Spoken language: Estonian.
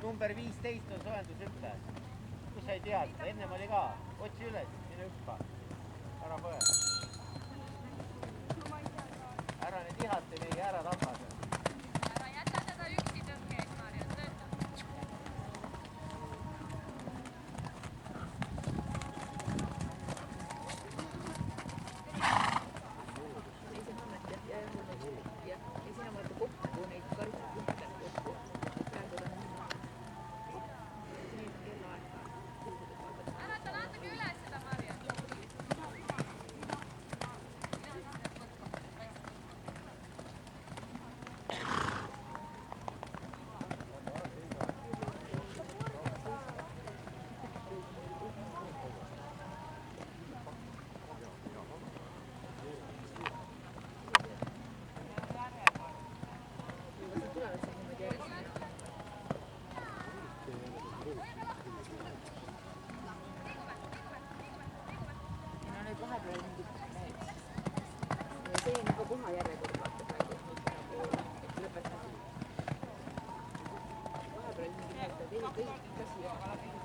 number 15 on soojendusüppe. Kus sa ei tea seda? Ennem oli ka. Otsi üles, mine hüppa. Ära põe. Ära need ihate meie ära tapad. Ära jäta teda üksi tõmkees, Marja, töötab. See on juba puha järjekord, vaata praegu, et lõpetad. Vahepeal mingi mõtled, ei, kõik käsi